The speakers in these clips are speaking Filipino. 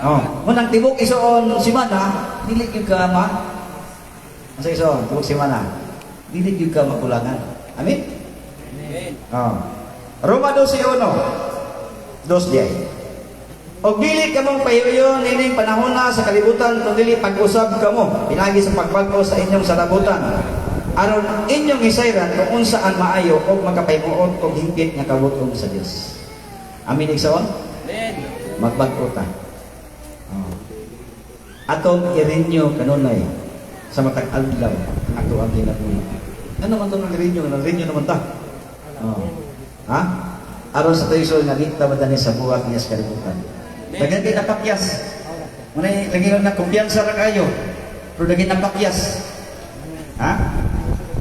Oh, munang tibok isuon si mana, dili gyud ka asa isuon tibok si mana. Dili gyud ka makulangan. Amen. Amen. Oh. Roma 12:1. 2:10. Og dili ka mong pahiuyon ining panahon na sa kalibutan kung dili pag-usab kamo pinagi sa pagbag-o sa inyong sarabutan. Aron inyong isayran kung unsaan maayo og makapahimuot og hingpit nga kabuton sa Dios. Amin igsoon? Amen. Magbag-o ta. Oh. Atong i-renew kanunay sa matag adlaw ato ang kinabuhi. Ano man tong nag-renew? Nag-renew naman ta. Oh. Ha? Aron sa tayo nga kita madani sa buhat niya sa kalibutan. Daghan kay napakyas. Munay lagi na kumpiyansa ra kayo. Pero daghan napakyas. Ha?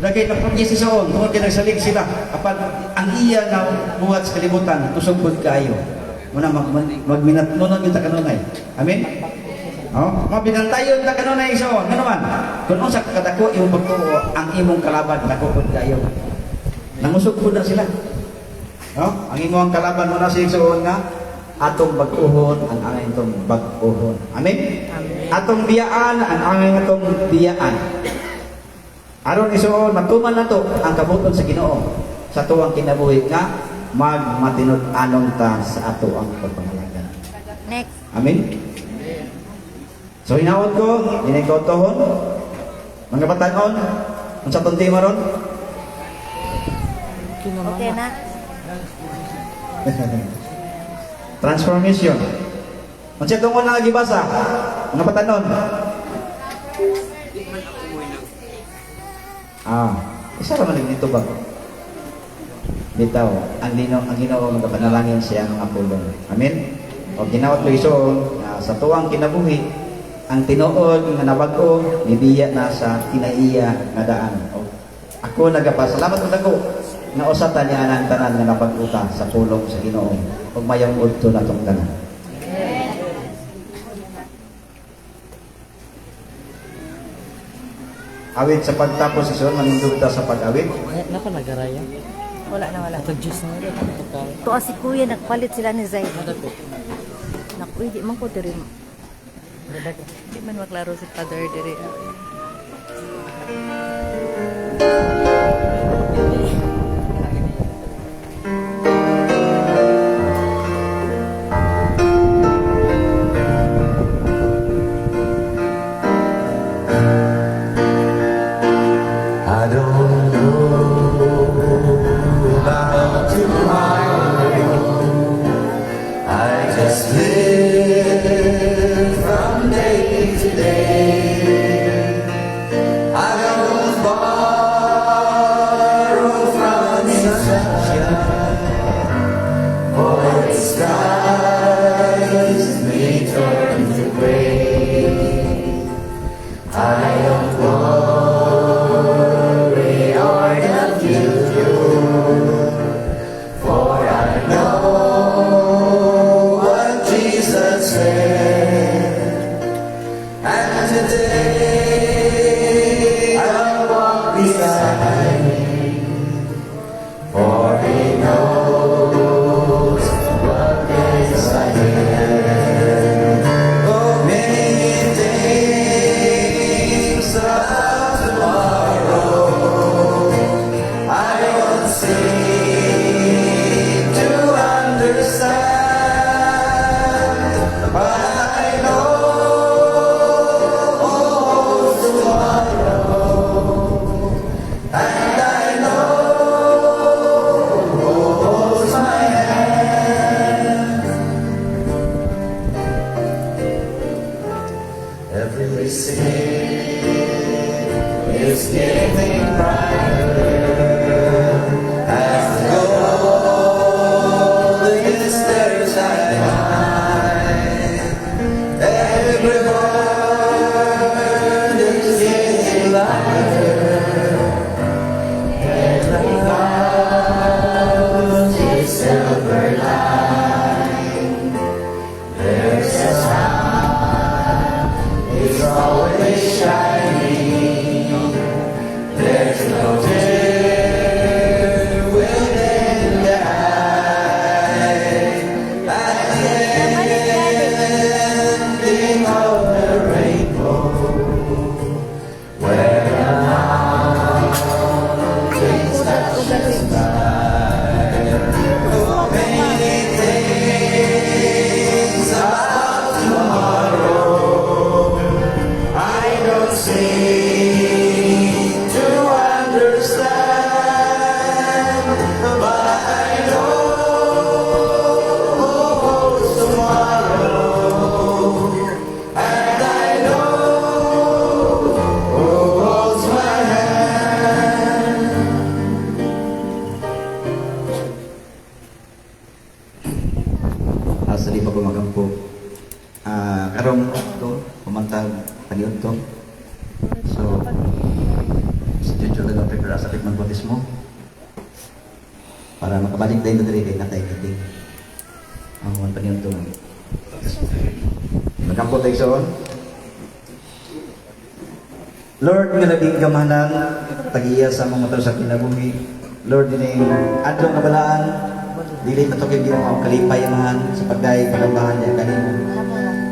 Daghan napakyas isuon, tungod kay nagsalig sila. Apan ang iya nga buhat sa kalibutan tusog pud kayo. Muna magminat mo nun yung takanunay. Amen? Oh, mabinantayon ta kanunay isuon. Ano man? Kung unsa kadako imong pagtuo ang imong kalaban dako pud kayo. Nangusog pud na sila. No? Ang imong kalaban mo na sa isuon nga atong bag-uhon ang angay itong bag-uhon. Amen? Amen. Atong biyaan ang angay itong biyaan. Aron isuon matuman na to ang kabuton sa Ginoo sa tuwang kinabuhi nga magmatinud-anon ta sa ato ang pagpangalaga. Next. Amen? So hinaot ko, dinay ko tohon. Mga batanon, unsa tong tema ron? Okay na. Transformation. Unsa tungod na gibasa? Mga batanon. Isa ra man dito ba? Bitaw, ang Ginoo magapanalangin siya ang apulong. Amen. O ginaot lo iso sa tuwang kinabuhi ang tinuod nga nabag-o nibiya na sa kinaiya nga daan. O, ako nagapasalamat og dako nga usatan niya ang tanan nga napag-uta sa pulong sa Ginoo ug mayong udto natong tanan. Awit sa pagtapos sa sunod, manindugta sa pag-awit. Napa nagaraya? Wala na, wala. Atag juice na rin. Tuwa si Kuya, nagpalit sila ni Zay. Nada ko. Naku, di man ko diri. Di man maklaro si Father diri. I don't know about tomorrow. I just live from day to day. I don't borrow from sunshine, for its skies may turn to gray. I don't worry or the future, for I know what Jesus said. And today I'll walk beside Him, for He knows what is ahead. Oh, many things of tomorrow I don't seem to understand, but I know tomorrow, and I know holds my hand. Every sin is getting brighter as the golden stars shine high. Every burden is getting lighter. Every cloud is silver line. There's a sun is always shining. There's no day karon to pumantag paniud to. So si Jojo na prepare sa pit magbautismo para makabalik tayo diri kay natay kiting. Ang man paniud to. Magkampo tayo soon. Lord, nga naging gamanan, tagiya sa mga motor sa kinabuhi. Lord, din adto nga balaan, dili na to kay ginoo kalipay-amahan sa pagdayeg pagambahan niya kanimo.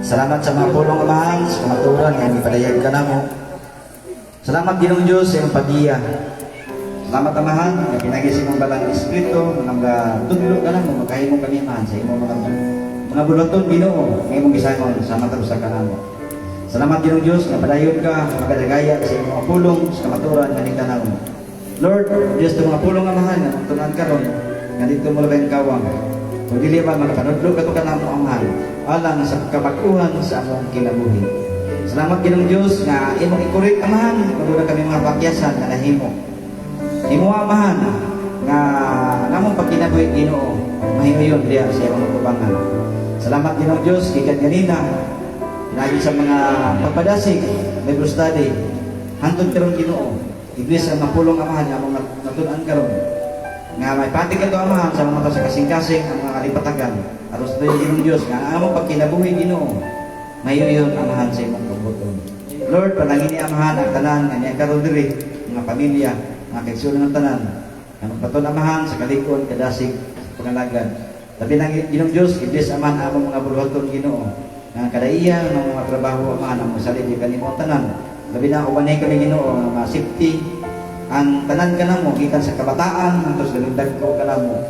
Salamat sa mga pulong amahan, sa kamaturan nga ipadayag ka namo. Salamat Ginoong Dios sa iyong pagdiya. Salamat amahan, nga pinagi sa imong balang espiritu, nga tudlo ka namo, makahimo kami amahan sa imong mga bulaton Ginoo, nga imong gisangon sa matag sa kanamo. Salamat Ginoong Diyos, nga padayon ka, magadagaya sa iyong mga pulong, sa kamaturan, nga nagtanaw mo. Lord, Diyos, itong mga pulong nga mahal, nga magtunan ka ron, nga dito mo labay kawang. Kung dili ba, makapanudlo ka ito ka na mo ang mahal, alang sa kapakuhan sa among kinabuhi. Salamat Ginoong Diyos, nga imong ikurit ang mahal, kung kami mga pakyasan na nahimo. Imo ang mahal, nga namong pagkinabuhi Ginoo, mahimayon diya sa iyong kubangan. Salamat Ginoong Diyos, kikan ganina, lagi sa mga pagpadasig, Bible study, hantod karon Ginoo. Iglesia ang mapulong amahan nga mga natunan karon. Nga may patig ito amahan sa mga sa kasing-kasing ang mga kalipatagan. Aros tayo Ginoong Diyos nga ang among pagkinabuhi Ginoo. Mahiyon amahan sa imong kabuton. Lord, panangini amahan ang tanan nga niya karon diri, mga pamilya, mga kaigsunan ng tanan. Nga magpaton amahan sa kalikon, kadasig, pangalagan. Labi nang Ginoong Diyos, iblis amahan among mga buluhaton Ginoo. Nga kadaiya ng mga trabaho amahan ang masalit di kanimo tanan. Labi na ubanay kami Ginoo nga safety ang tanan kanamo gikan sa kabataan hangtod sa dagko kanamo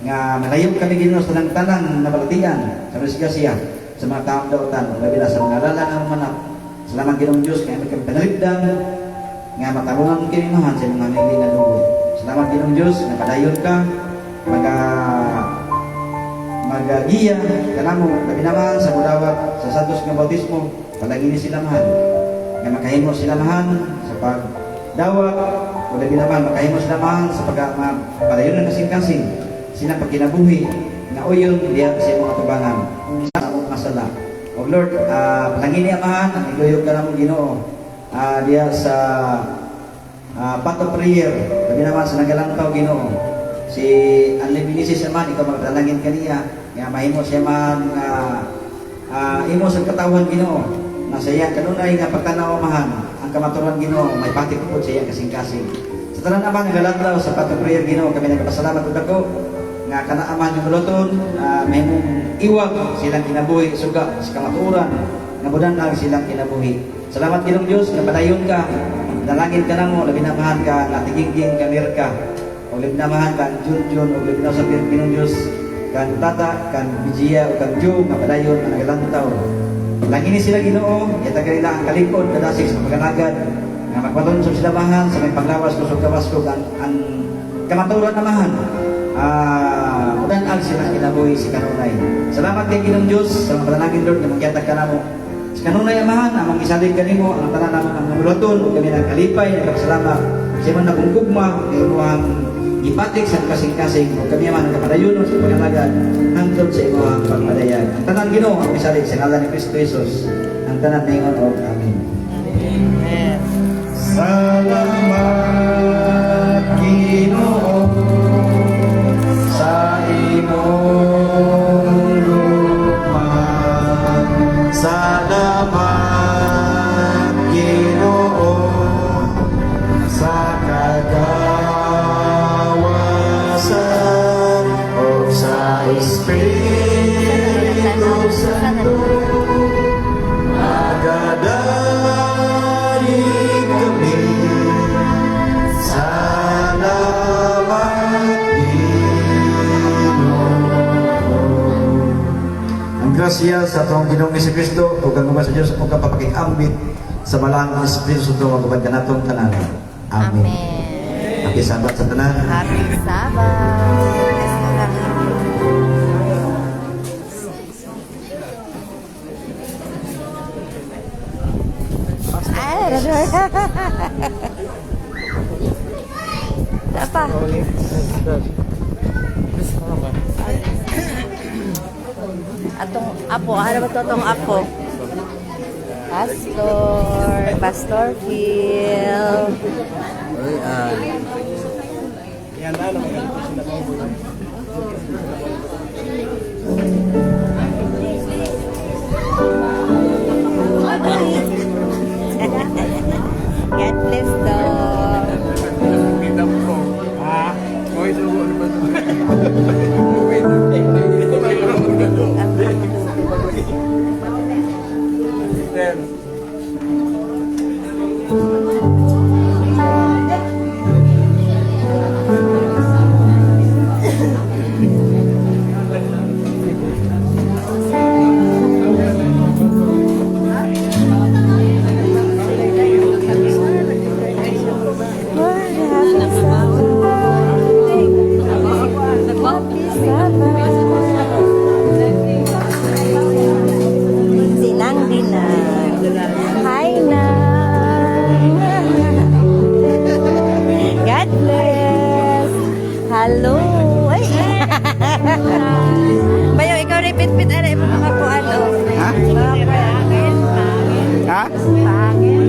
nga malayo kami Ginoo sa tanan na balatian sa Siya sa mga taong dautan labi na sa mga lala ng manap. Salamat Ginoong Dios kay kami panalipdan nga matarungan kini mahan sa mga nili na dugo. Salamat Ginoong Dios nga padayon ka magagiya kanamo labi naman sa mudawat sa santos nga bautismo palagi ni sila mahal nga makahimo sila mahal sa pagdawat o labi naman makahimo sila mahal sa padayon ng kasing-kasing silang pagkinabuhi nga uyon diya sa mga tubangan sa among masala. O Lord, palagi ni amahan ang iguyog ka namo Ginoo diya sa path of prayer labi naman sa nagalantaw Ginoo si Anlibinisis naman, ikaw magdalangin kaniya nga mahimo siya man imo sa katawan Ginoo na sa iya kanunay nga pagtanaw amahan ang kamaturan Ginoo may patik po sa iya kasing-kasing sa tanan naman nagalantaw sa path of prayer Ginoo kami nagpasalamat ug dako nga kanaaman yung buluton mahimong iwag silang kinabuhi suga sa kamaturan nga budanag silang kinabuhi. Salamat Ginoong Dios nga padayon ka dalangin ka namo labi na mahal ka natiging ka mirka o libnamahan kan Junjun o libnaw sa Pilipinos Diyos kan Tata, kan Bijia o kan Ju nga padayon ang nagalantaw. Lagi ni sila Ginoo, yata ka nila ang kalipod kadasig sa paganagan nga magpatunsog sila mahan sa may panglawas kusog kabaskog ang kamaturan na mahan. Mudan-ag sila kinabuhi si kanunay. Salamat kay Ginoong Diyos sa mga panalangin Lord nga magyatag ka namo. Si kanunay amahan, amang isalig kanimo ang tanan naman ang nabulaton o kami nagkalipay, nagkasalamat. Siya man na kung imuhang ipatik sa kasing-kasing o kami naman ang kapadayon sa pagalagan hangtod sa imuhang pagpadayag. Ang tanan Ginoo ang misalig sa ngalan ni Kristo Jesus. Ang tanan ningon o amin. Amen. Salamat Ginoo sa imong lukman. Salamat Ginoo sa kagawasan o sa Espiritu Santo. Magadalig kami. Salamat Ginoo. Ang grasya sa atong Ginoong Jesucristo ug ang sa Dios ug ang papakig-ambit sa balang Espiritu Santo nga gubad kanatong tanan. Amen. Happy Sabbath sa tanan. Happy Sabbath. Apa? Atong apo, ano ba to atong apo? Pastor Phil. God bless daw. Sinang Dinang. Hi, Nang. God bless. Hello. Ay. Bayo, ikaw repeat-pit ano yung mga kuan o. Ha? Pangin. Ha? Pangin.